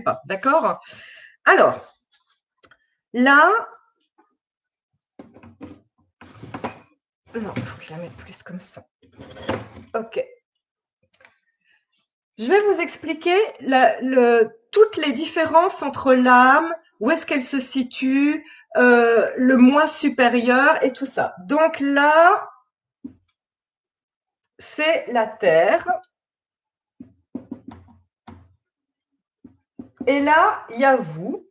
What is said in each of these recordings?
pas. D'accord? Alors, là, non, il faut que je la mette plus comme ça. OK. Je vais vous expliquer toutes les différences entre l'âme, où est-ce qu'elle se situe, le moi supérieur et tout ça. Donc là, c'est la Terre. Et là, il y a vous.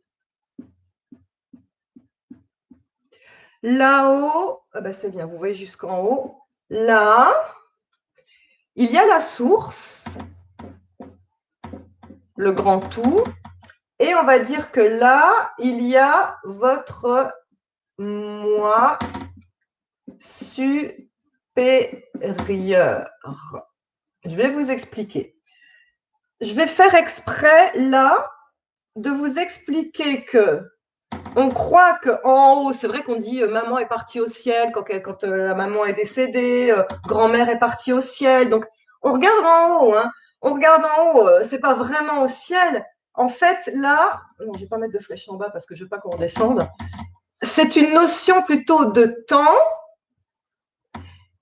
Là-haut, ah ben c'est bien, vous voyez jusqu'en haut. Là, il y a la source, le grand tout. Et on va dire que là, il y a votre moi supérieur. Je vais vous expliquer. Je vais faire exprès là de vous expliquer que on croit qu'en haut, c'est vrai qu'on dit maman est partie au ciel quand la maman est décédée, grand-mère est partie au ciel. Donc on regarde en haut, hein. On regarde en haut, c'est pas vraiment au ciel. En fait, là, non, je vais pas mettre de flèche en bas parce que je veux pas qu'on redescende. C'est une notion plutôt de temps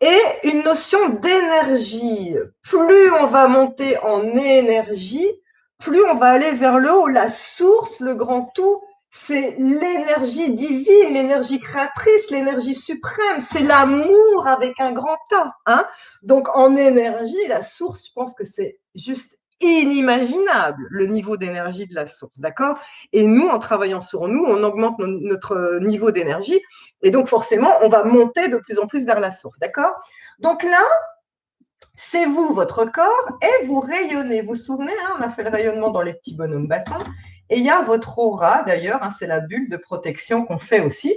et une notion d'énergie. Plus on va monter en énergie, plus on va aller vers le haut. La source, le grand tout, c'est l'énergie divine, l'énergie créatrice, l'énergie suprême. C'est l'amour avec un grand A. Hein. Donc en énergie, la source, je pense que c'est juste inimaginable le niveau d'énergie de la source, d'accord? Et nous, en travaillant sur nous, on augmente notre niveau d'énergie et donc forcément, on va monter de plus en plus vers la source, d'accord? Donc là, c'est vous, votre corps, et vous rayonnez. Vous vous souvenez, hein, on a fait le rayonnement dans les petits bonhommes bâtons, et il y a votre aura d'ailleurs, hein, c'est la bulle de protection qu'on fait aussi.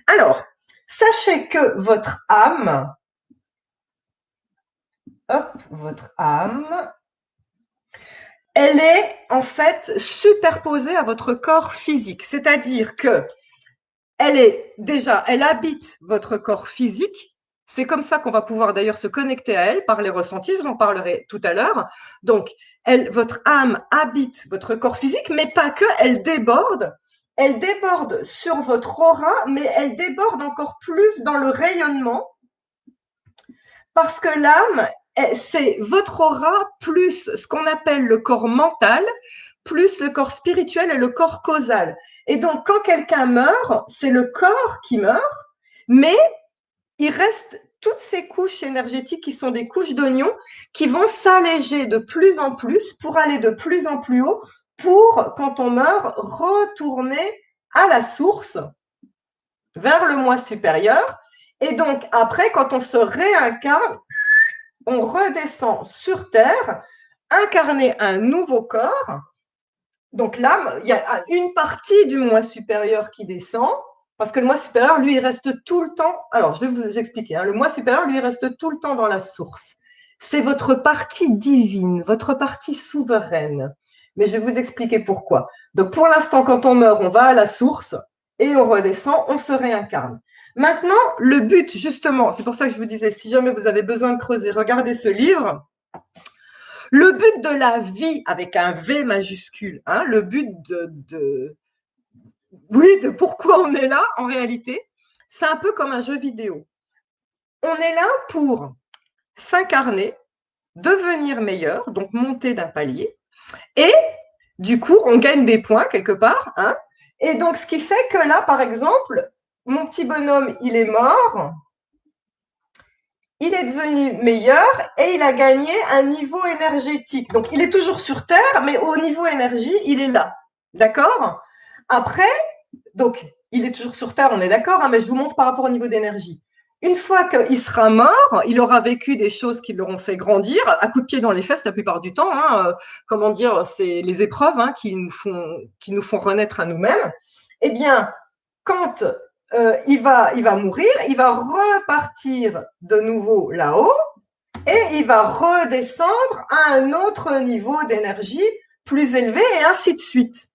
Alors, sachez que votre âme, elle est en fait superposée à votre corps physique. C'est-à-dire que elle habite votre corps physique. C'est comme ça qu'on va pouvoir d'ailleurs se connecter à elle par les ressentis. Je vous en parlerai tout à l'heure. Donc, votre âme habite votre corps physique, mais pas que. Elle déborde. Elle déborde sur votre aura, mais elle déborde encore plus dans le rayonnement, parce que l'âme, c'est votre aura plus ce qu'on appelle le corps mental, plus le corps spirituel et le corps causal. Et donc, quand quelqu'un meurt, c'est le corps qui meurt, mais il reste toutes ces couches énergétiques qui sont des couches d'oignons qui vont s'alléger de plus en plus pour aller de plus en plus haut pour, quand on meurt, retourner à la source, vers le moi supérieur. Et donc, après, quand on se réincarne, on redescend sur Terre, incarner un nouveau corps. Donc là, il y a une partie du moi supérieur qui descend, parce que le moi supérieur, lui, il reste tout le temps. Alors, je vais vous expliquer. Hein, le moi supérieur, lui, il reste tout le temps dans la source. C'est votre partie divine, votre partie souveraine. Mais je vais vous expliquer pourquoi. Donc, pour l'instant, quand on meurt, on va à la source et on redescend, on se réincarne. Maintenant, le but, justement, c'est pour ça que je vous disais, si jamais vous avez besoin de creuser, regardez ce livre. Le but de la vie, avec un V majuscule, hein, le but de pourquoi on est là, en réalité, c'est un peu comme un jeu vidéo. On est là pour s'incarner, devenir meilleur, donc monter d'un palier, et du coup, on gagne des points quelque part. Hein, et donc, ce qui fait que là, par exemple, mon petit bonhomme, il est mort, il est devenu meilleur et il a gagné un niveau énergétique. Donc, il est toujours sur Terre, mais au niveau énergie, il est là. D'accord? Après, donc, il est toujours sur Terre, on est d'accord, hein, mais je vous montre par rapport au niveau d'énergie. Une fois qu'il sera mort, il aura vécu des choses qui l'auront fait grandir, à coups de pied dans les fesses la plupart du temps. Hein, comment dire, c'est les épreuves hein, qui nous font renaître à nous-mêmes. Eh bien, quand il va mourir, il va repartir de nouveau là-haut et il va redescendre à un autre niveau d'énergie plus élevé et ainsi de suite.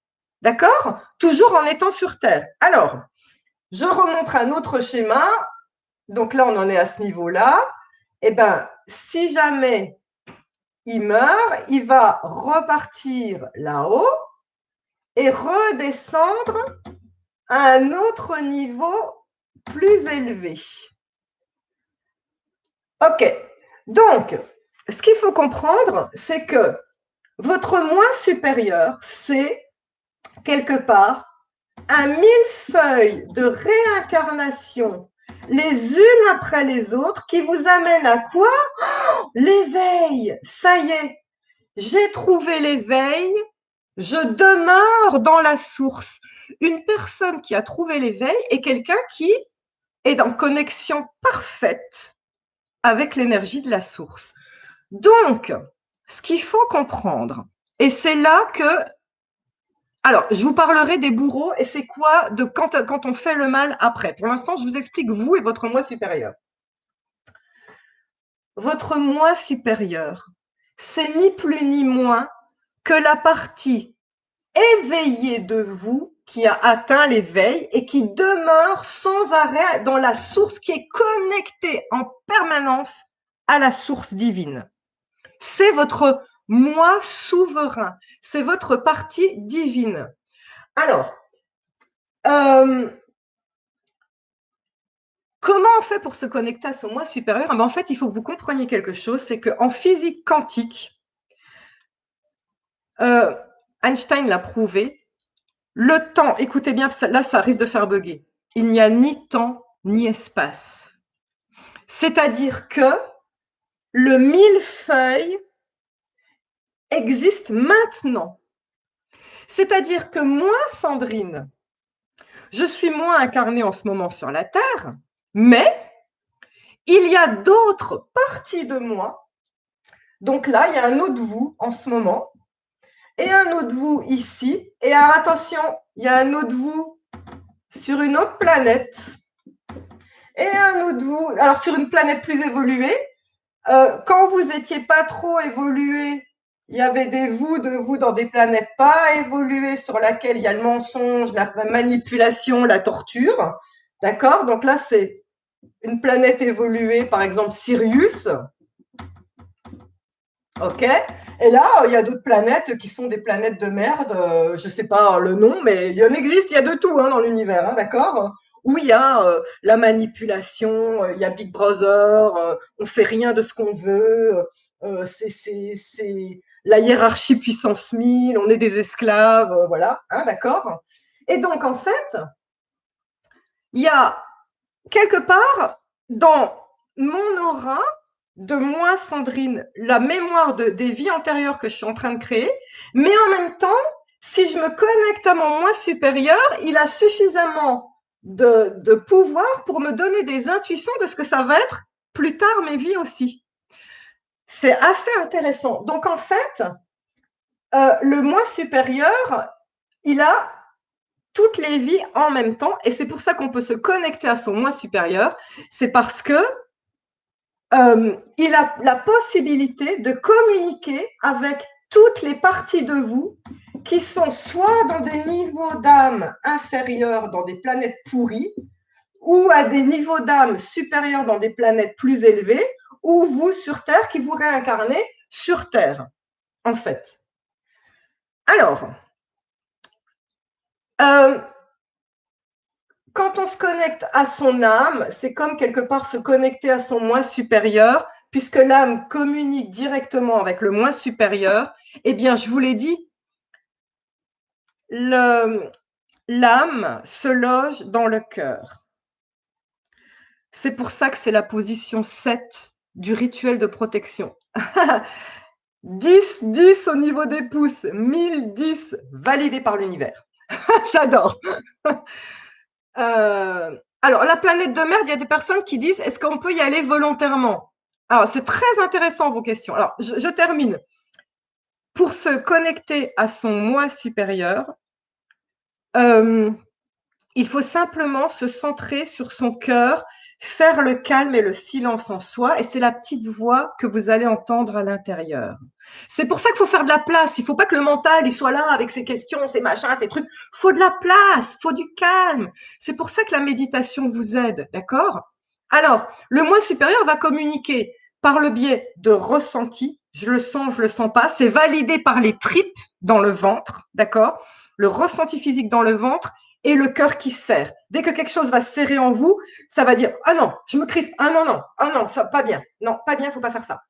D'accord? Toujours en étant sur Terre. Alors, je remontre un autre schéma. Donc là, on en est à ce niveau-là. Eh bien, si jamais il meurt, il va repartir là-haut et redescendre à un autre niveau plus élevé. Ok, donc, ce qu'il faut comprendre, c'est que votre moi supérieur, c'est quelque part un millefeuille de réincarnation, les unes après les autres, qui vous amènent à quoi? L'éveil. Ça y est, j'ai trouvé l'éveil, je demeure dans la source. Une personne qui a trouvé l'éveil est quelqu'un qui est en connexion parfaite avec l'énergie de la source. Donc, ce qu'il faut comprendre, et c'est là que, alors, je vous parlerai des bourreaux et c'est quoi de quand on fait le mal après. Pour l'instant, je vous explique vous et votre moi supérieur. Votre moi supérieur, c'est ni plus ni moins que la partie éveillée de vous qui a atteint l'éveil et qui demeure sans arrêt dans la source, qui est connectée en permanence à la source divine. C'est votre moi souverain, c'est votre partie divine. Alors, comment on fait pour se connecter à son moi supérieur? En fait, il faut que vous compreniez quelque chose, c'est qu'en physique quantique, Einstein l'a prouvé, le temps, écoutez bien, là ça risque de faire bugger, il n'y a ni temps ni espace. C'est-à-dire que le millefeuille existe maintenant. C'est-à-dire que moi, Sandrine, je suis moi incarnée en ce moment sur la Terre, mais il y a d'autres parties de moi. Donc là, il y a un autre vous en ce moment, et un autre vous ici. Et attention, il y a un autre vous sur une autre planète, et un autre vous, alors sur une planète plus évoluée. Quand vous n'étiez pas trop évolué, il y avait des vous de vous dans des planètes pas évoluées sur laquelle il y a le mensonge, la manipulation, la torture. D'accord? Donc là, c'est une planète évoluée, par exemple Sirius. Ok? Et là, il y a d'autres planètes qui sont des planètes de merde, je ne sais pas le nom, mais il y en existe, il y a de tout dans l'univers, d'accord? Où il y a la manipulation, il y a Big Brother, on fait rien de ce qu'on veut, c'est la hiérarchie puissance 1000, on est des esclaves, voilà, hein, d'accord? Et donc, en fait, il y a quelque part dans mon aura de moi, Sandrine, la mémoire des vies antérieures que je suis en train de créer, mais en même temps, si je me connecte à mon moi supérieur, il a suffisamment de pouvoir pour me donner des intuitions de ce que ça va être plus tard mes vies aussi. C'est assez intéressant. Donc en fait, le moi supérieur, il a toutes les vies en même temps, et c'est pour ça qu'on peut se connecter à son moi supérieur, c'est parce que il a la possibilité de communiquer avec toutes les parties de vous qui sont soit dans des niveaux d'âme inférieurs dans des planètes pourries, ou à des niveaux d'âme supérieurs dans des planètes plus élevées, ou vous sur Terre qui vous réincarnez sur Terre, en fait. Alors, quand on se connecte à son âme, c'est comme quelque part se connecter à son moi supérieur, puisque l'âme communique directement avec le moi supérieur. Eh bien, je vous l'ai dit, l'âme se loge dans le cœur. C'est pour ça que c'est la position 7 du rituel de protection. 10, 10 au niveau des pouces, 1010 validé par l'univers. J'adore. Alors, la planète de merde, il y a des personnes qui disent, est-ce qu'on peut y aller volontairement? Alors, c'est très intéressant vos questions. Alors, je termine. Pour se connecter à son moi supérieur, il faut simplement se centrer sur son cœur, faire le calme et le silence en soi, et c'est la petite voix que vous allez entendre à l'intérieur. C'est pour ça qu'il faut faire de la place. Il ne faut pas que le mental il soit là avec ses questions, ses machins, ses trucs. Il faut de la place, il faut du calme. C'est pour ça que la méditation vous aide, d'accord? Alors, le moi supérieur va communiquer par le biais de ressentis. Je le sens pas. C'est validé par les tripes dans le ventre, d'accord? le ressenti physique dans le ventre et le cœur qui se serre. Dès que quelque chose va se serrer en vous, ça va dire ah non, je me crispe, ah non non, ah non, ça pas bien, non pas bien, faut pas faire ça.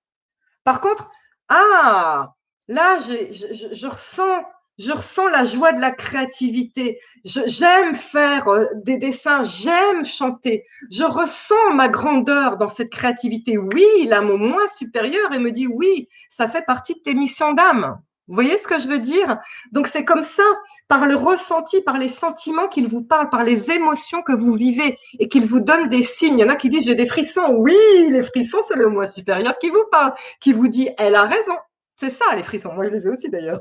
Par contre, ah là, je ressens la joie de la créativité. J'aime faire des dessins, j'aime chanter. Je ressens ma grandeur dans cette créativité. Oui, là, mon moi supérieur, et me dit oui, ça fait partie de tes missions d'âme. Vous voyez ce que je veux dire? Donc c'est comme ça, par le ressenti, par les sentiments qu'il vous parle, par les émotions que vous vivez et qu'il vous donne des signes. Il y en a qui disent j'ai des frissons. Oui, les frissons, c'est le moi supérieur qui vous parle, qui vous dit elle a raison. C'est ça les frissons. Moi je les ai aussi d'ailleurs.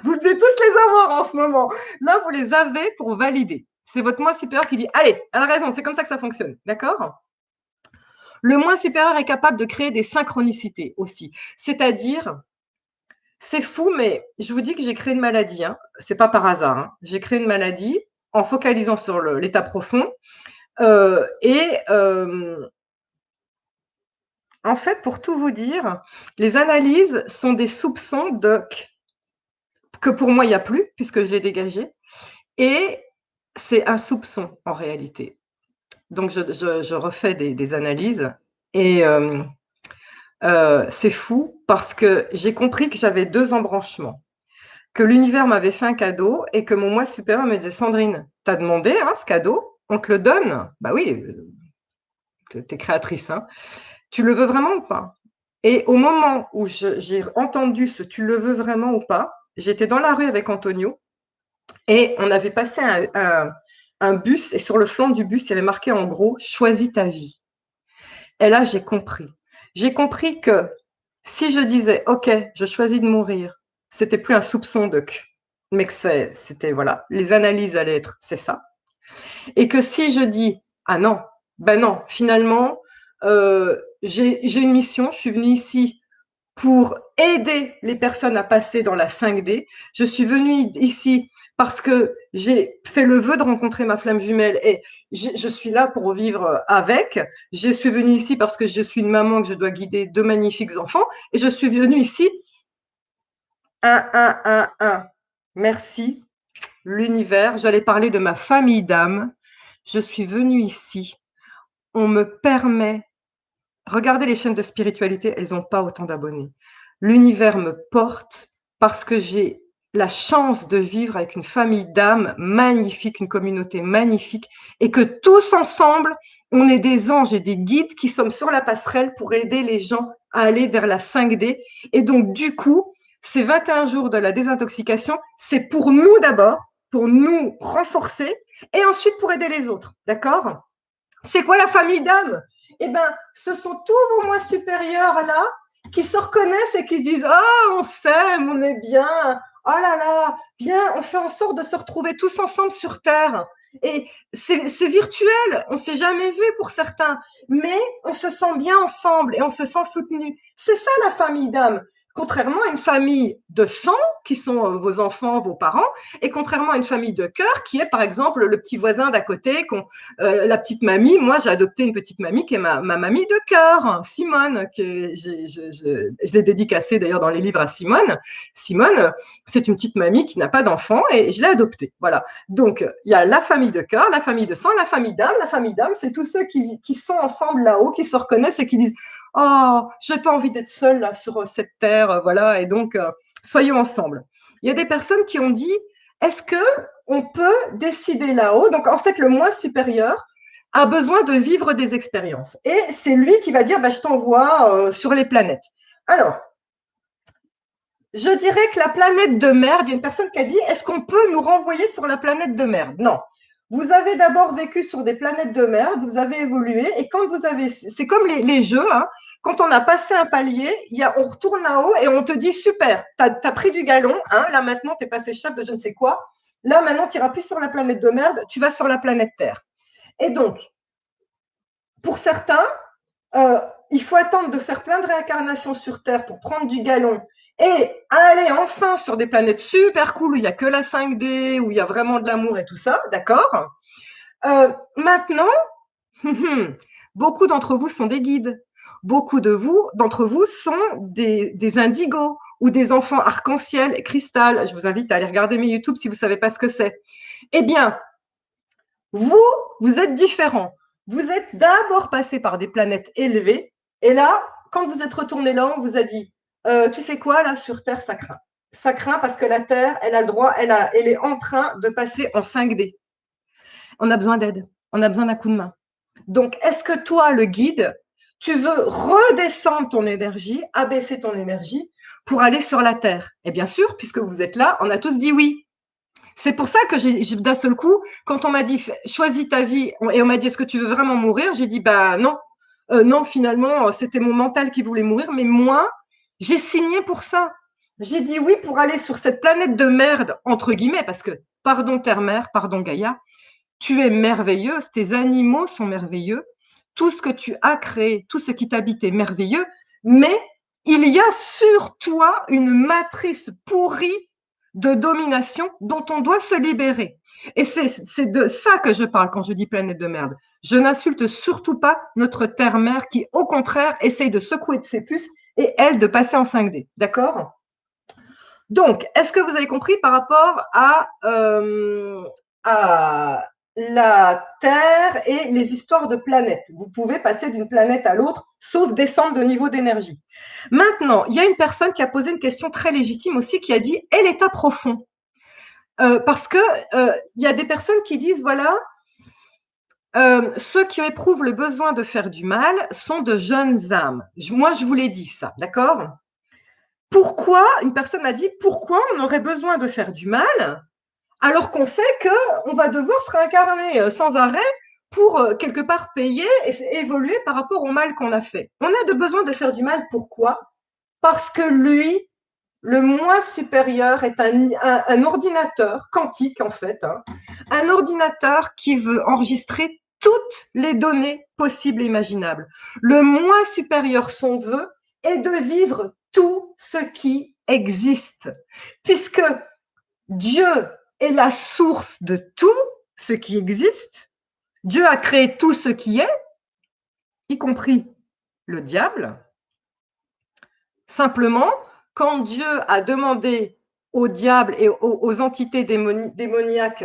Vous devez tous les avoir en ce moment. Là, vous les avez pour valider. C'est votre moi supérieur qui dit allez, elle a raison, c'est comme ça que ça fonctionne. D'accord? Le moi supérieur est capable de créer des synchronicités aussi. C'est-à-dire, c'est fou, mais je vous dis que j'ai créé une maladie. Hein. C'est pas par hasard. Hein. J'ai créé une maladie en focalisant sur l'état profond. Et en fait, pour tout vous dire, les analyses sont des soupçons que pour moi, il n'y a plus, puisque je l'ai dégagé. Et c'est un soupçon en réalité. Donc, je refais des analyses et c'est fou parce que j'ai compris que j'avais 2 embranchements, que l'univers m'avait fait un cadeau et que mon moi supérieur me disait Sandrine, tu as demandé hein, ce cadeau, on te le donne. Bah oui, tu es créatrice, hein. Tu le veux vraiment ou pas? Et au moment où j'ai entendu ce tu le veux vraiment ou pas, j'étais dans la rue avec Antonio et on avait passé un bus et sur le flanc du bus, il y avait marqué en gros choisis ta vie. Et là, j'ai compris. J'ai compris que si je disais OK, je choisis de mourir, c'était plus un soupçon mais que c'était voilà, les analyses allaient être c'est ça. Et que si je dis ah non, ben non, finalement, j'ai une mission, je suis venue ici pour aider les personnes à passer dans la 5D. Je suis venue ici parce que j'ai fait le vœu de rencontrer ma flamme jumelle et je suis là pour vivre avec. Je suis venue ici parce que je suis une maman que je dois guider 2 magnifiques enfants et je suis venue ici un. Merci l'univers. J'allais parler de ma famille d'âme. Je suis venue ici. On me permet. Regardez les chaînes de spiritualité, elles n'ont pas autant d'abonnés. L'univers me porte parce que j'ai la chance de vivre avec une famille d'âmes magnifique, une communauté magnifique, et que tous ensemble, on est des anges et des guides qui sommes sur la passerelle pour aider les gens à aller vers la 5D. Et donc, du coup, ces 21 jours de la désintoxication, c'est pour nous d'abord, pour nous renforcer, et ensuite pour aider les autres. D'accord? C'est quoi la famille d'âmes? Eh bien, ce sont tous vos moi supérieurs là qui se reconnaissent et qui se disent oh, on s'aime, on est bien, oh là là, viens, on fait en sorte de se retrouver tous ensemble sur Terre. Et c'est virtuel, on ne s'est jamais vu pour certains, mais on se sent bien ensemble et on se sent soutenu. C'est ça la famille d'âme. Contrairement à une famille de sang, qui sont vos enfants, vos parents, et contrairement à une famille de cœur, qui est par exemple le petit voisin d'à côté, la petite mamie. Moi, j'ai adopté une petite mamie qui est ma mamie de cœur, Simone, je l'ai dédicacée d'ailleurs dans les livres à Simone. Simone, c'est une petite mamie qui n'a pas d'enfant et je l'ai adoptée. Voilà. Donc, il y a la famille de cœur, la famille de sang, la famille d'âme. La famille d'âme, c'est tous ceux qui sont ensemble là-haut, qui se reconnaissent et qui disent oh, j'ai pas envie d'être seule là sur cette terre, voilà. Et donc, soyons ensemble. Il y a des personnes qui ont dit est-ce que on peut décider là-haut? Donc, en fait, le moi supérieur a besoin de vivre des expériences. Et c'est lui qui va dire bah, je t'envoie sur les planètes. Alors, je dirais que la planète de merde, il y a une personne qui a dit est-ce qu'on peut nous renvoyer sur la planète de merde? Non. Vous avez d'abord vécu sur des planètes de merde, vous avez évolué, et quand vous avez. C'est comme les jeux, hein, quand on a passé un palier, on retourne là-haut et on te dit super, tu as pris du galon, hein, là maintenant tu es passé chef de je ne sais quoi, là maintenant tu n'iras plus sur la planète de merde, tu vas sur la planète Terre. Et donc, pour certains, il faut attendre de faire plein de réincarnations sur Terre pour prendre du galon et aller enfin sur des planètes super cool où il n'y a que la 5D, où il y a vraiment de l'amour et tout ça, d'accord? Maintenant, beaucoup d'entre vous sont des guides. beaucoup d'entre vous sont des indigos ou des enfants arc-en-ciel, cristal. Je vous invite à aller regarder mes YouTube si vous ne savez pas ce que c'est. Eh bien, vous, vous êtes différents. Vous êtes d'abord passé par des planètes élevées. Et là, quand vous êtes retourné là, on vous a dit, tu sais quoi, là, sur Terre, ça craint. Ça craint parce que la Terre, elle a le droit, elle est en train de passer en 5D. On a besoin d'aide. On a besoin d'un coup de main. Donc, est-ce que toi, le guide, tu veux redescendre ton énergie, abaisser ton énergie pour aller sur la Terre? Et bien sûr, puisque vous êtes là, on a tous dit oui. C'est pour ça que d'un seul coup, quand on m'a dit choisis ta vie, et on m'a dit est-ce que tu veux vraiment mourir, j'ai dit ben non, non, finalement, c'était mon mental qui voulait mourir, mais moi, j'ai signé pour ça. J'ai dit oui pour aller sur cette planète de merde, entre guillemets, parce que, pardon Terre-Mère, pardon Gaïa, tu es merveilleuse, tes animaux sont merveilleux, tout ce que tu as créé, tout ce qui t'habite est merveilleux, mais il y a sur toi une matrice pourrie de domination dont on doit se libérer. Et c'est de ça que je parle quand je dis planète de merde. Je n'insulte surtout pas notre terre-mère qui, au contraire, essaye de secouer de ses puces et elle de passer en 5D. D'accord? Donc, est-ce que vous avez compris par rapport à la Terre et les histoires de planètes? Vous pouvez passer d'une planète à l'autre, sauf descendre de niveau d'énergie. Maintenant, il y a une personne qui a posé une question très légitime aussi, qui a dit « et l'état profond ?» Parce que il y a des personnes qui disent « voilà, ceux qui éprouvent le besoin de faire du mal sont de jeunes âmes. » Moi, je vous l'ai dit ça, d'accord? Pourquoi, une personne m'a dit, pourquoi on aurait besoin de faire du mal alors qu'on sait qu'on va devoir se réincarner sans arrêt pour quelque part payer et évoluer par rapport au mal qu'on a fait. On a besoin de faire du mal, pourquoi? Parce que lui, le moi supérieur est un ordinateur quantique en fait, hein, un ordinateur qui veut enregistrer toutes les données possibles et imaginables. Le moi supérieur, son vœu, est de vivre tout ce qui existe, puisque Dieu est la source de tout ce qui existe. Dieu a créé tout ce qui est, y compris le diable. Simplement, quand Dieu a demandé au diable et aux entités démoniaques,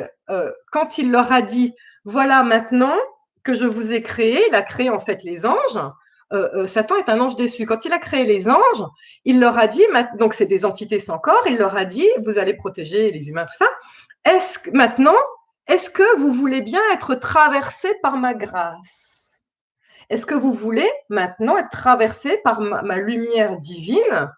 quand il leur a dit, voilà maintenant que je vous ai créé, il a créé en fait les anges, Satan est un ange déçu. Quand il a créé les anges, il leur a dit, donc c'est des entités sans corps, il leur a dit, vous allez protéger les humains, tout ça. Maintenant, est-ce que vous voulez bien être traversé par ma grâce? Est-ce que vous voulez maintenant être traversé par ma lumière divine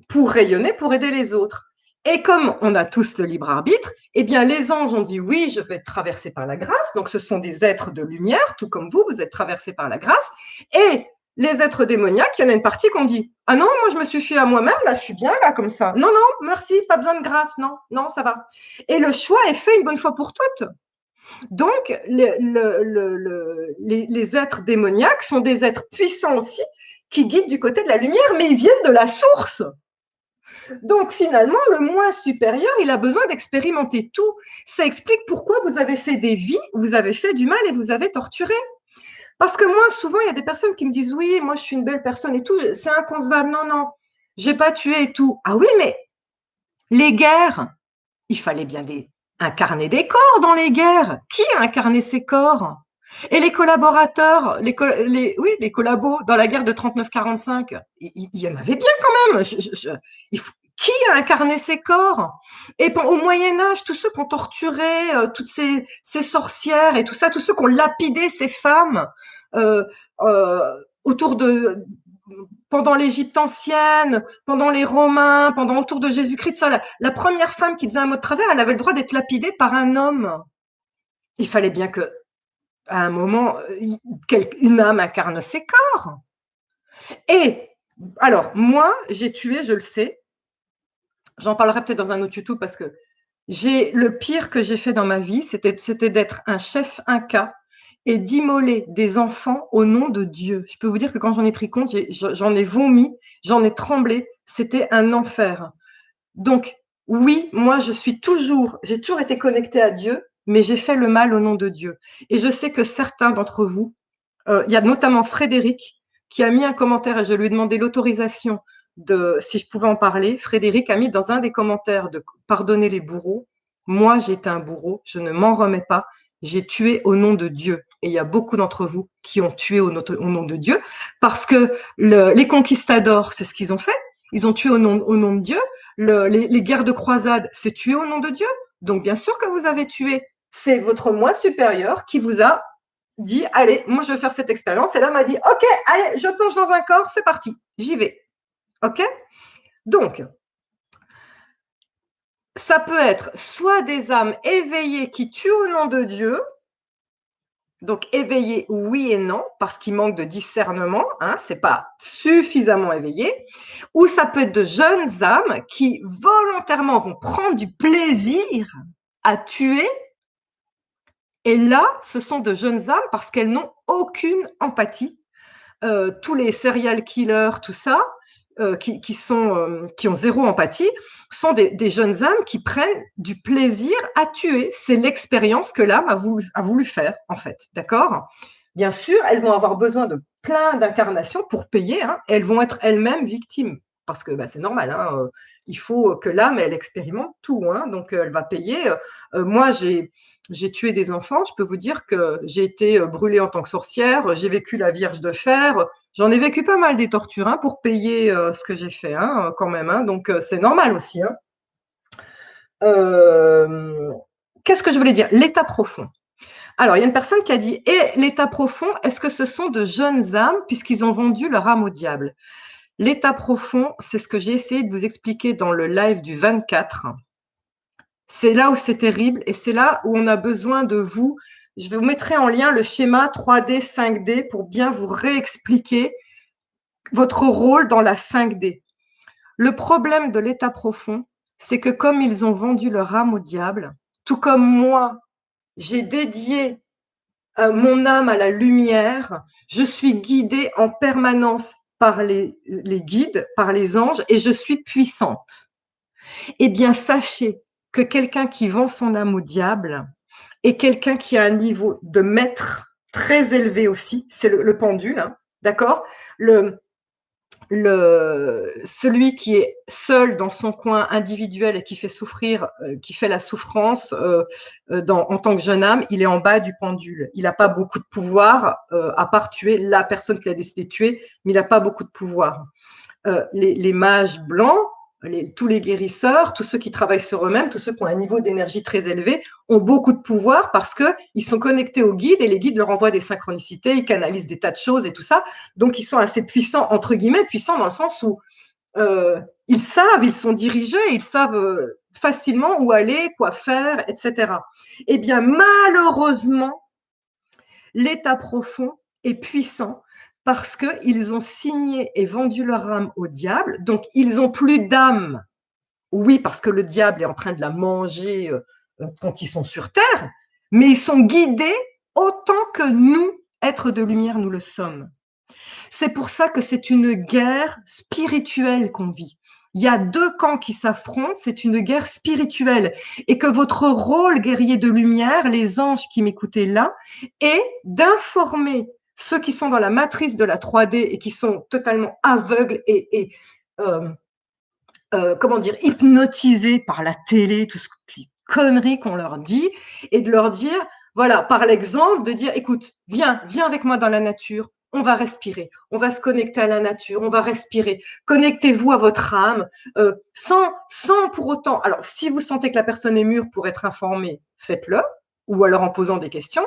pour rayonner, pour aider les autres? Et comme on a tous le libre arbitre, eh bien les anges ont dit oui, je vais être traversé par la grâce. Donc ce sont des êtres de lumière, tout comme vous êtes traversés par la grâce. Et les êtres démoniaques, il y en a une partie qui ont dit ah non, moi je me suis fait à moi-même, là je suis bien là comme ça. Non, non, merci, pas besoin de grâce, non, non, ça va. Et le choix est fait une bonne fois pour toutes. Donc, les êtres démoniaques sont des êtres puissants aussi qui guident du côté de la lumière, mais ils viennent de la source. Donc, finalement, le moi supérieur, il a besoin d'expérimenter tout. Ça explique pourquoi vous avez fait des vies, vous avez fait du mal et vous avez torturé. Parce que moi, souvent, il y a des personnes qui me disent oui, moi, je suis une belle personne et tout, c'est inconcevable. Non, non, j'ai pas tué et tout. Ah oui, mais les guerres, il fallait bien incarner des corps dans les guerres. Qui a incarné ces corps? Et les collaborateurs, les collabos dans la guerre de 39-45, il y en avait bien quand même. Qui a incarné ces corps? Et au Moyen-Âge, tous ceux qui ont torturé toutes ces sorcières et tout ça, tous ceux qui ont lapidé ces femmes euh, autour pendant l'Égypte ancienne, pendant les Romains, autour de Jésus-Christ, ça, la première femme qui disait un mot de travers, elle avait le droit d'être lapidée par un homme. Il fallait bien que, à un moment, une âme incarne ses corps. Et alors, moi, j'ai tué, je le sais. J'en parlerai peut-être dans un autre YouTube parce que le pire que j'ai fait dans ma vie, c'était d'être un chef inca et d'immoler des enfants au nom de Dieu. Je peux vous dire que quand j'en ai pris compte, j'en ai vomi, j'en ai tremblé. C'était un enfer. Donc, oui, moi, j'ai toujours été connectée à Dieu, mais j'ai fait le mal au nom de Dieu. Et je sais que certains d'entre vous, il y a notamment Frédéric, qui a mis un commentaire et je lui ai demandé l'autorisation de, si je pouvais en parler. Frédéric a mis dans un des commentaires de pardonner les bourreaux. Moi, j'étais un bourreau, je ne m'en remets pas. J'ai tué au nom de Dieu. Et il y a beaucoup d'entre vous qui ont tué au nom de Dieu parce que les conquistadors, c'est ce qu'ils ont fait. Ils ont tué au nom de Dieu. Les guerres de croisade, c'est tué au nom de Dieu. Donc, bien sûr que vous avez tué. C'est votre moi supérieur qui vous a dit, allez, moi, je vais faire cette expérience. Et là, m'a dit, OK, allez, je plonge dans un corps, c'est parti, j'y vais. OK? Donc, ça peut être soit des âmes éveillées qui tuent au nom de Dieu, donc éveillées oui et non, parce qu'il manque de discernement, hein, c'est pas suffisamment éveillé, ou ça peut être de jeunes âmes qui volontairement vont prendre du plaisir à tuer. Et là, ce sont de jeunes âmes parce qu'elles n'ont aucune empathie. Tous les serial killers, tout ça, qui ont zéro empathie, sont des jeunes âmes qui prennent du plaisir à tuer. C'est l'expérience que l'âme a voulu faire, en fait. D'accord? Bien sûr, elles vont avoir besoin de plein d'incarnations pour payer, hein, et elles vont être elles-mêmes victimes. Parce que bah, c'est normal, hein, il faut que l'âme, elle expérimente tout. Hein, donc, elle va payer. Moi, j'ai tué des enfants. Je peux vous dire que j'ai été brûlée en tant que sorcière. J'ai vécu la Vierge de Fer. J'en ai vécu pas mal des tortures, hein, pour payer ce que j'ai fait, hein, quand même. Hein, donc, c'est normal aussi. Hein. Qu'est-ce que je voulais dire? L'état profond. Alors, il y a une personne qui a dit, et l'état profond, est-ce que ce sont de jeunes âmes puisqu'ils ont vendu leur âme au diable? L'état profond, c'est ce que j'ai essayé de vous expliquer dans le live du 24. C'est là où c'est terrible et c'est là où on a besoin de vous. Je vous mettrai en lien le schéma 3D, 5D pour bien vous réexpliquer votre rôle dans la 5D. Le problème de l'état profond, c'est que comme ils ont vendu leur âme au diable, tout comme moi, j'ai dédié mon âme à la lumière, je suis guidée en permanence par les guides, par les anges, et je suis puissante. Eh bien, sachez que quelqu'un qui vend son âme au diable est quelqu'un qui a un niveau de maître très élevé aussi, c'est le pendule, hein, d'accord? Celui qui est seul dans son coin individuel et qui fait souffrir, qui fait la souffrance en tant que jeune âme, il est en bas du pendule. Il n'a pas beaucoup de pouvoir, à part tuer la personne qu'il a décidé de tuer, mais il n'a pas beaucoup de pouvoir. Les mages blancs, tous les guérisseurs, tous ceux qui travaillent sur eux-mêmes, tous ceux qui ont un niveau d'énergie très élevé, ont beaucoup de pouvoir parce qu'ils sont connectés aux guides et les guides leur envoient des synchronicités, ils canalisent des tas de choses et tout ça. Donc, ils sont assez puissants, entre guillemets, puissants dans le sens où ils savent, ils sont dirigés, ils savent facilement où aller, quoi faire, etc. Eh bien, malheureusement, l'état profond est puissant parce qu'ils ont signé et vendu leur âme au diable, donc ils n'ont plus d'âme. Oui, parce que le diable est en train de la manger quand ils sont sur Terre, mais ils sont guidés autant que nous, êtres de lumière, nous le sommes. C'est pour ça que c'est une guerre spirituelle qu'on vit. Il y a deux camps qui s'affrontent, c'est une guerre spirituelle. Et que votre rôle, guerrier de lumière, les anges qui m'écoutez là, est d'informer ceux qui sont dans la matrice de la 3D et qui sont totalement aveugles et comment dire, hypnotisés par la télé, tout ce qui conneries qu'on leur dit, et de leur dire, voilà, par l'exemple, de dire, écoute, viens avec moi dans la nature, on va respirer, on va se connecter à la nature, on va respirer, connectez-vous à votre âme, sans pour autant, alors si vous sentez que la personne est mûre pour être informée, faites-le, ou alors en posant des questions,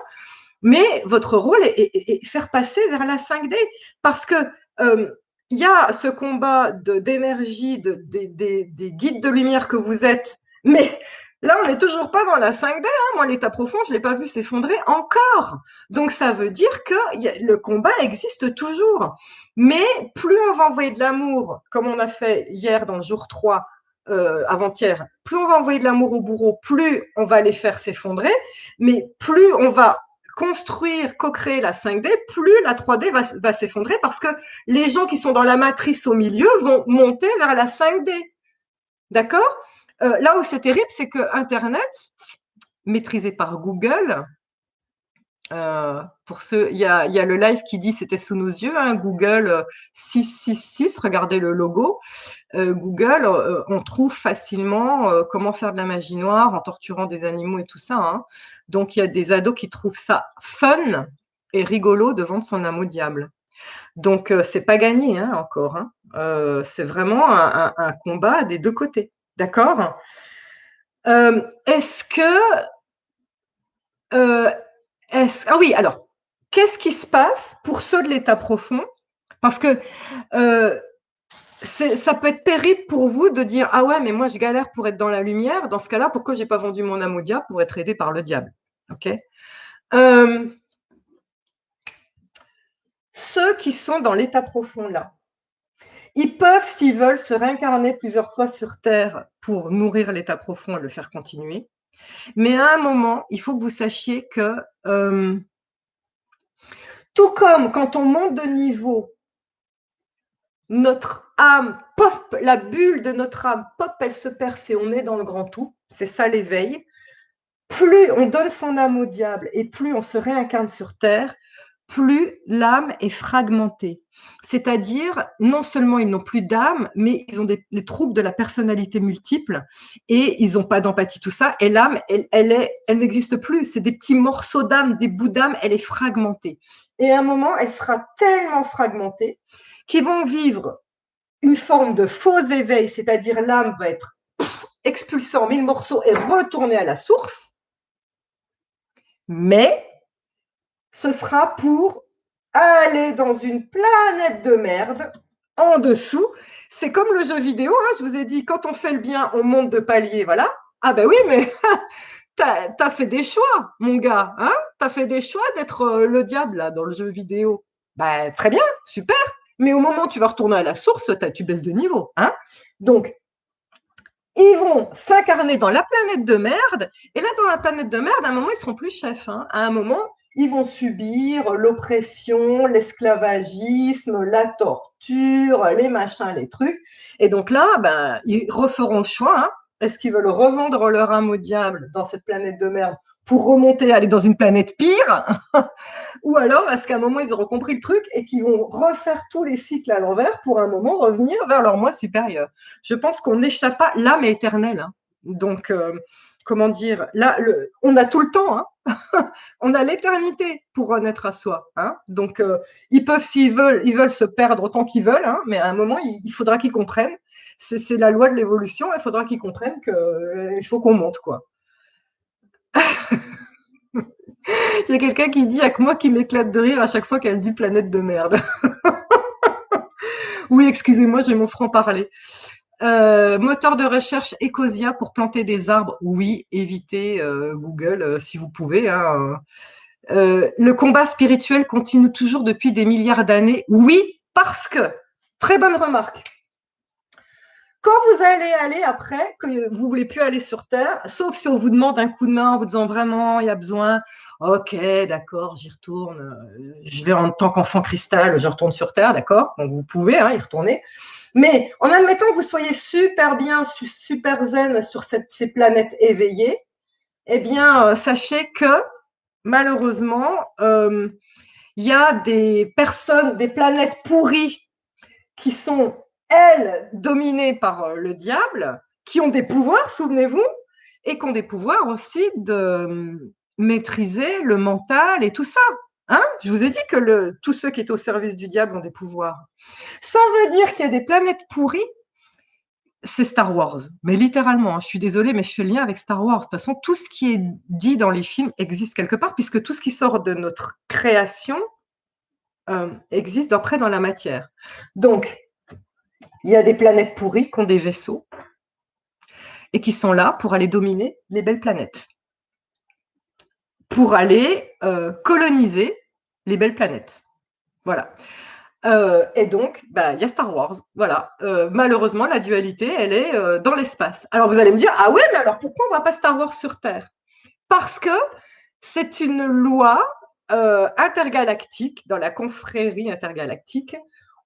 mais votre rôle est faire passer vers la 5D, parce que il y a ce combat d'énergie des guides de lumière que vous êtes, mais là, on n'est toujours pas dans la 5D. Hein. Moi, l'état profond, je ne l'ai pas vu s'effondrer encore. Donc, ça veut dire que le combat existe toujours. Mais plus on va envoyer de l'amour, comme on a fait hier dans le jour 3, avant-hier, plus on va envoyer de l'amour au bourreau, plus on va les faire s'effondrer, mais plus on va construire, co-créer la 5D, plus la 3D va s'effondrer parce que les gens qui sont dans la matrice au milieu vont monter vers la 5D. D'accord? Là où c'est terrible, c'est que Internet, maîtrisé par Google, Pour ceux, il y a le live qui dit c'était sous nos yeux, hein, Google 666, regardez le logo. Google, on trouve facilement comment faire de la magie noire en torturant des animaux et tout ça, hein. Donc il y a des ados qui trouvent ça fun et rigolo de vendre son âme au diable. Donc c'est pas gagné, hein, encore, hein. C'est vraiment un combat des deux côtés, d'accord. Est-ce que euh, ah oui, alors, qu'est-ce qui se passe pour ceux de l'état profond? Parce que euh, ça peut être terrible pour vous de dire ah ouais, mais moi je galère pour être dans la lumière. Dans ce cas-là, pourquoi j'ai pas vendu mon âme au diable pour être aidé par le diable? Ok. Euh, Ceux qui sont dans l'état profond là, ils peuvent, s'ils veulent, se réincarner plusieurs fois sur Terre pour nourrir l'état profond et le faire continuer. Mais à un moment, il faut que vous sachiez que tout comme quand on monte de niveau, notre âme, pop, la bulle de notre âme, pop, elle se perce et on est dans le grand tout. C'est ça l'éveil. Plus on donne son âme au diable et plus on se réincarne sur Terre, plus l'âme est fragmentée. C'est-à-dire, non seulement ils n'ont plus d'âme, mais ils ont les troubles de la personnalité multiple et ils n'ont pas d'empathie, tout ça. Et l'âme, elle n'existe plus. C'est des petits morceaux d'âme, des bouts d'âme, elle est fragmentée. Et à un moment, elle sera tellement fragmentée qu'ils vont vivre une forme de faux éveil, c'est-à-dire l'âme va être expulsée en mille morceaux et retournée à la source, mais ce sera pour aller dans une planète de merde en dessous. C'est comme le jeu vidéo, hein, je vous ai dit, quand on fait le bien, on monte de palier, voilà. Ah ben oui, mais t'as fait des choix, mon gars, hein. T'as fait des choix d'être le diable là, dans le jeu vidéo. Ben, très bien, super. Mais au moment où tu vas retourner à la source, tu baisses de niveau, hein. Donc, ils vont s'incarner dans la planète de merde. Et là, dans la planète de merde, à un moment, ils seront plus chefs, hein. À un moment, ils vont subir l'oppression, l'esclavagisme, la torture, les machins, les trucs. Et donc là, ben, ils referont le choix, hein. Est-ce qu'ils veulent revendre leur âme au diable dans cette planète de merde pour remonter, aller dans une planète pire? Ou alors, est-ce qu'à un moment, ils auront compris le truc et qu'ils vont refaire tous les cycles à l'envers pour un moment revenir vers leur moi supérieur? Je pense qu'on n'échappe pas, l'âme est éternelle, hein. Donc, comment dire, là, on a tout le temps, hein. On a l'éternité pour renaître à soi, hein. Donc, ils peuvent, s'ils veulent, ils veulent se perdre autant qu'ils veulent, hein, mais à un moment, il faudra qu'ils comprennent. C'est la loi de l'évolution, il faudra qu'ils comprennent qu'il faut qu'on monte, quoi. Il y a quelqu'un qui dit, il n'y a que moi qui m'éclate de rire à chaque fois qu'elle dit planète de merde. Oui, excusez-moi, j'ai mon franc-parler. Moteur de recherche Ecosia pour planter des arbres. Oui, évitez Google si vous pouvez, hein. Le combat spirituel continue toujours depuis des milliards d'années. Oui, parce que, très bonne remarque, quand vous allez aller après, que vous ne voulez plus aller sur Terre, sauf si on vous demande un coup de main en vous disant vraiment, il y a besoin, ok, d'accord, j'y retourne, je vais en tant qu'enfant cristal, je retourne sur Terre, d'accord, donc vous pouvez y retourner. Mais en admettant que vous soyez super bien, super zen sur ces planètes éveillées, eh bien, sachez que malheureusement, il y a des personnes, des planètes pourries qui sont, elles, dominées par le diable, qui ont des pouvoirs, souvenez-vous, et qui ont des pouvoirs aussi de maîtriser le mental et tout ça. Hein, je vous ai dit que tous ceux qui étaient au service du diable ont des pouvoirs. Ça veut dire qu'il y a des planètes pourries. C'est Star Wars, mais littéralement, hein, je suis désolée, mais je fais le lien avec Star Wars. De toute façon, tout ce qui est dit dans les films existe quelque part, puisque tout ce qui sort de notre création existe d'après dans la matière. Donc, il y a des planètes pourries qui ont des vaisseaux et qui sont là pour aller dominer les belles planètes, pour aller coloniser les belles planètes. Voilà. Et donc, bah, il y a Star Wars. Voilà. Malheureusement, la dualité, elle est dans l'espace. Alors, vous allez me dire, ah ouais, mais alors pourquoi on ne voit pas Star Wars sur Terre? Parce que c'est une loi intergalactique, dans la confrérie intergalactique.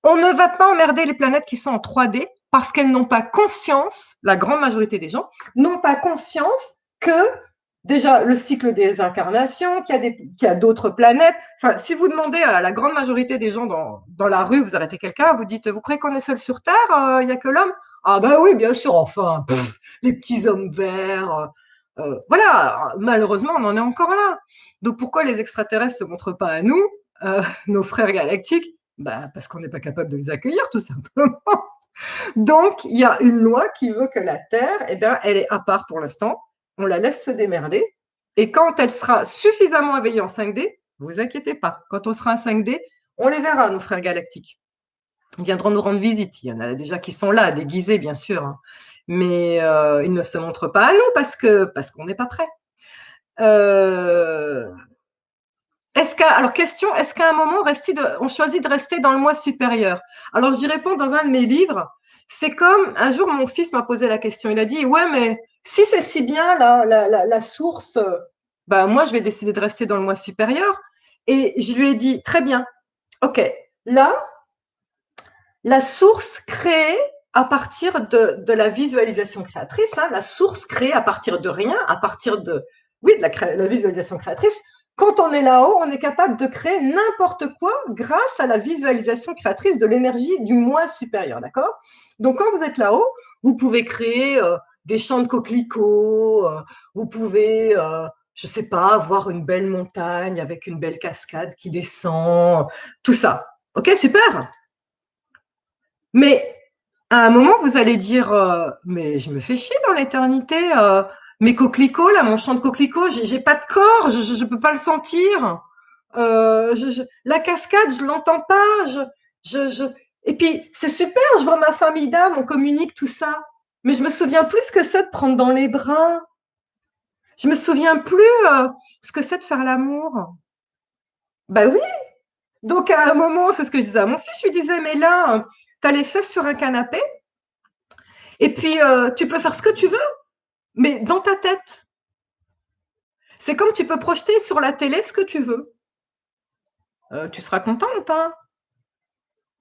On ne va pas emmerder les planètes qui sont en 3D parce qu'elles n'ont pas conscience, la grande majorité des gens, n'ont pas conscience que déjà le cycle des incarnations, qu'il y a d'autres planètes. Enfin, si vous demandez à la grande majorité des gens dans la rue, vous arrêtez quelqu'un, vous dites, vous croyez qu'on est seul sur Terre, il n'y a que l'homme? Ah ben oui, bien sûr, enfin, les petits hommes verts. Voilà, malheureusement, on en est encore là. Donc pourquoi les extraterrestres se montrent pas à nous, nos frères galactiques? Bah, parce qu'on n'est pas capable de les accueillir, tout simplement. Donc, il y a une loi qui veut que la Terre, eh bien, elle est à part pour l'instant. On la laisse se démerder. Et quand elle sera suffisamment éveillée en 5D, ne vous inquiétez pas, quand on sera en 5D, on les verra, nos frères galactiques. Ils viendront nous rendre visite. Il y en a déjà qui sont là, déguisés, bien sûr. Hein. Mais ils ne se montrent pas à nous parce qu'on n'est pas prêt. Alors, question, est-ce qu'à un moment, on choisit de rester dans le moi supérieur? Alors, j'y réponds dans un de mes livres. C'est comme, un jour, mon fils m'a posé la question. Il a dit, ouais, mais si c'est si bien, la source, ben, moi, je vais décider de rester dans le moi supérieur. Et je lui ai dit, très bien, ok, là, la source créée à partir de la visualisation créatrice, hein, la source créée à partir de rien, à partir de, oui, de la visualisation créatrice. Quand on est là-haut, on est capable de créer n'importe quoi grâce à la visualisation créatrice de l'énergie du moi supérieur, d'accord? Donc, quand vous êtes là-haut, vous pouvez créer des champs de coquelicots, vous pouvez, je sais pas, voir une belle montagne avec une belle cascade qui descend, tout ça. Ok, super. Mais à un moment, vous allez dire, mais je me fais chier dans l'éternité. Mes coquelicots, là, mon champ de coquelicots, j'ai pas de corps, je peux pas le sentir. La cascade, je l'entends pas. Je... Et puis, c'est super, je vois ma famille d'âme, on communique tout ça. Mais je me souviens plus ce que c'est de prendre dans les bras. Je me souviens plus ce que c'est de faire l'amour. Bah oui. Donc, à un moment, c'est ce que je disais à mon fils, je lui disais, mais là, tu as les fesses sur un canapé, et puis, tu peux faire ce que tu veux, mais dans ta tête. C'est comme tu peux projeter sur la télé ce que tu veux. Tu seras content ou pas?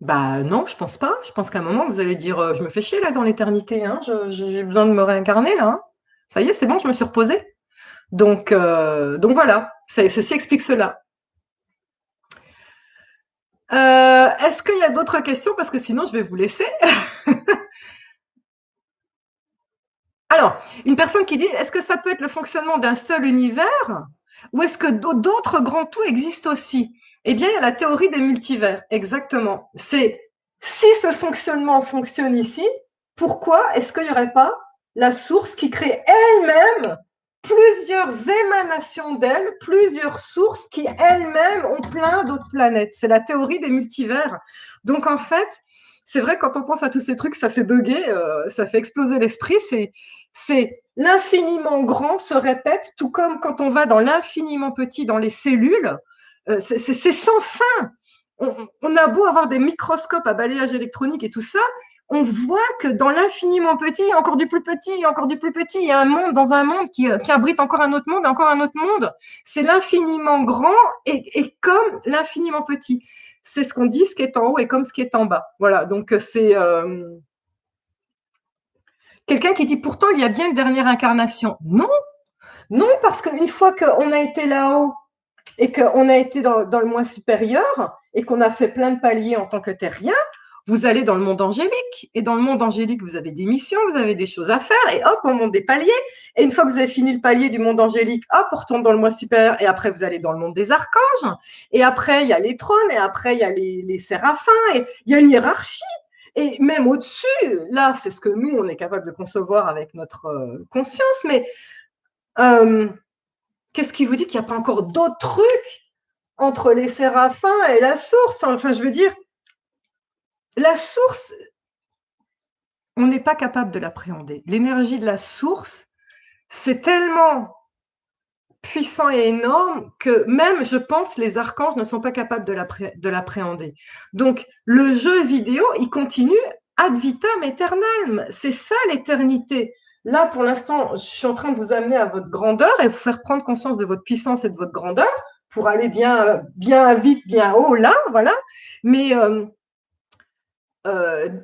Bah non, je pense pas. Je pense qu'à un moment, vous allez dire, je me fais chier là dans l'éternité, hein. J'ai besoin de me réincarner là. Hein. Ça y est, c'est bon, je me suis reposée. Donc voilà, ceci explique cela. Est-ce qu'il y a d'autres questions? Parce que sinon, je vais vous laisser. Alors, une personne qui dit, est-ce que ça peut être le fonctionnement d'un seul univers ou est-ce que d'autres grands tout existent aussi? Eh bien, il y a la théorie des multivers, exactement. C'est si ce fonctionnement fonctionne ici, pourquoi est-ce qu'il n'y aurait pas la source qui crée elle-même plusieurs émanations d'elle, plusieurs sources qui elles-mêmes ont plein d'autres planètes? C'est la théorie des multivers. Donc, en fait, c'est vrai, quand on pense à tous ces trucs, ça fait bugger, ça fait exploser l'esprit. C'est l'infiniment grand se répète, tout comme quand on va dans l'infiniment petit dans les cellules, c'est sans fin. On a beau avoir des microscopes à balayage électronique et tout ça, on voit que dans l'infiniment petit, il y a encore du plus petit, il y a encore du plus petit, il y a un monde dans un monde qui abrite encore un autre monde, encore un autre monde. C'est l'infiniment grand et comme l'infiniment petit. C'est ce qu'on dit, ce qui est en haut est comme ce qui est en bas. Voilà, donc c'est quelqu'un qui dit pourtant il y a bien une dernière incarnation. Non, non, parce qu'une fois qu'on a été là-haut et qu'on a été dans le moins supérieur et qu'on a fait plein de paliers en tant que terrien, vous allez dans le monde angélique. Et dans le monde angélique, vous avez des missions, vous avez des choses à faire, et hop, on monte des paliers. Et une fois que vous avez fini le palier du monde angélique, hop, on retourne dans le moins supérieur, et après, vous allez dans le monde des archanges. Et après, il y a les trônes, et après, il y a les séraphins, et il y a une hiérarchie. Et même au-dessus, là, c'est ce que nous, on est capable de concevoir avec notre conscience, mais qu'est-ce qui vous dit qu'il n'y a pas encore d'autres trucs entre les séraphins et la source? Enfin, je veux dire, la source, on n'est pas capable de l'appréhender. L'énergie de la source, c'est tellement puissant et énorme que même, je pense, les archanges ne sont pas capables de l'appréhender. Donc, le jeu vidéo, il continue ad vitam aeternam. C'est ça l'éternité. Là, pour l'instant, je suis en train de vous amener à votre grandeur et vous faire prendre conscience de votre puissance et de votre grandeur pour aller bien, bien vite, bien haut là, voilà. Mais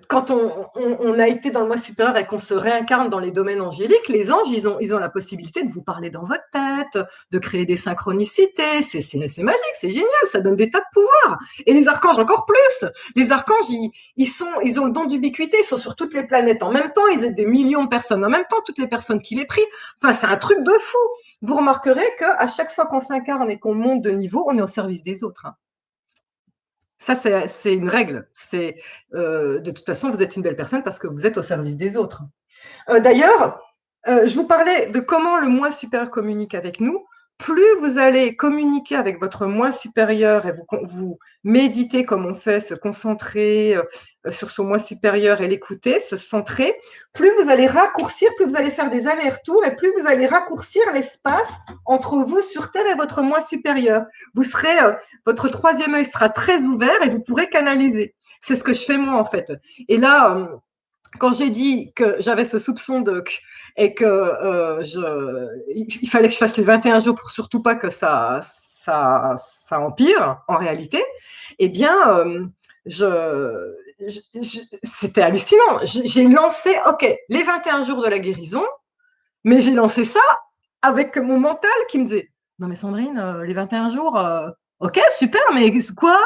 quand on a été dans le moi supérieur et qu'on se réincarne dans les domaines angéliques, les anges, ils ont la possibilité de vous parler dans votre tête, de créer des synchronicités. C'est magique, c'est génial, ça donne des tas de pouvoirs. Et les archanges encore plus. Les archanges, ils ont le don d'ubiquité, ils sont sur toutes les planètes en même temps, ils aident des millions de personnes en même temps, toutes les personnes qui les prient. Enfin, c'est un truc de fou. Vous remarquerez qu'à chaque fois qu'on s'incarne et qu'on monte de niveau, on est au service des autres, hein. Ça, c'est une règle. C'est de toute façon, vous êtes une belle personne parce que vous êtes au service des autres. D'ailleurs, je vous parlais de comment le moi supérieur communique avec nous. Plus vous allez communiquer avec votre moi supérieur et vous méditer comme on fait, se concentrer sur son moi supérieur et l'écouter, se centrer, plus vous allez raccourcir, plus vous allez faire des allers-retours et plus vous allez raccourcir l'espace entre vous sur Terre et votre moi supérieur. Vous serez, votre troisième œil sera très ouvert et vous pourrez canaliser. C'est ce que je fais moi en fait. Et là, quand j'ai dit que j'avais ce soupçon et que il fallait que je fasse les 21 jours pour surtout pas que ça empire en réalité, eh bien, c'était hallucinant. J'ai lancé, ok, les 21 jours de la guérison, mais j'ai lancé ça avec mon mental qui me disait, non mais Sandrine, les 21 jours, ok, super, mais quoi,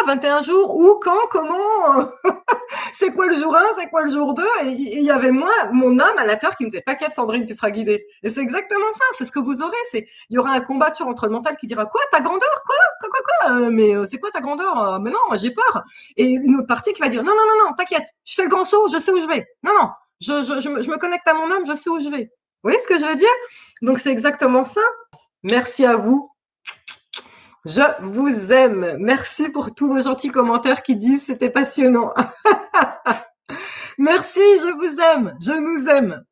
21 jours, où, quand, comment c'est quoi le jour 1, c'est quoi le jour 2 Et il y avait moi, mon âme à l'intérieur qui me disait t'inquiète Sandrine, tu seras guidée. Et c'est exactement ça, c'est ce que vous aurez. Il y aura un combat entre le mental qui dira quoi, ta grandeur, quoi, mais c'est quoi ta grandeur Mais non, moi j'ai peur. Et une autre partie qui va dire non, non, non, non, t'inquiète, je fais le grand saut, je sais où je vais. Non, non, je me connecte à mon âme, je sais où je vais. Vous voyez ce que je veux dire? Donc c'est exactement ça. Merci à vous. Je vous aime. Merci pour tous vos gentils commentaires qui disent c'était passionnant. Merci, je vous aime, je nous aime.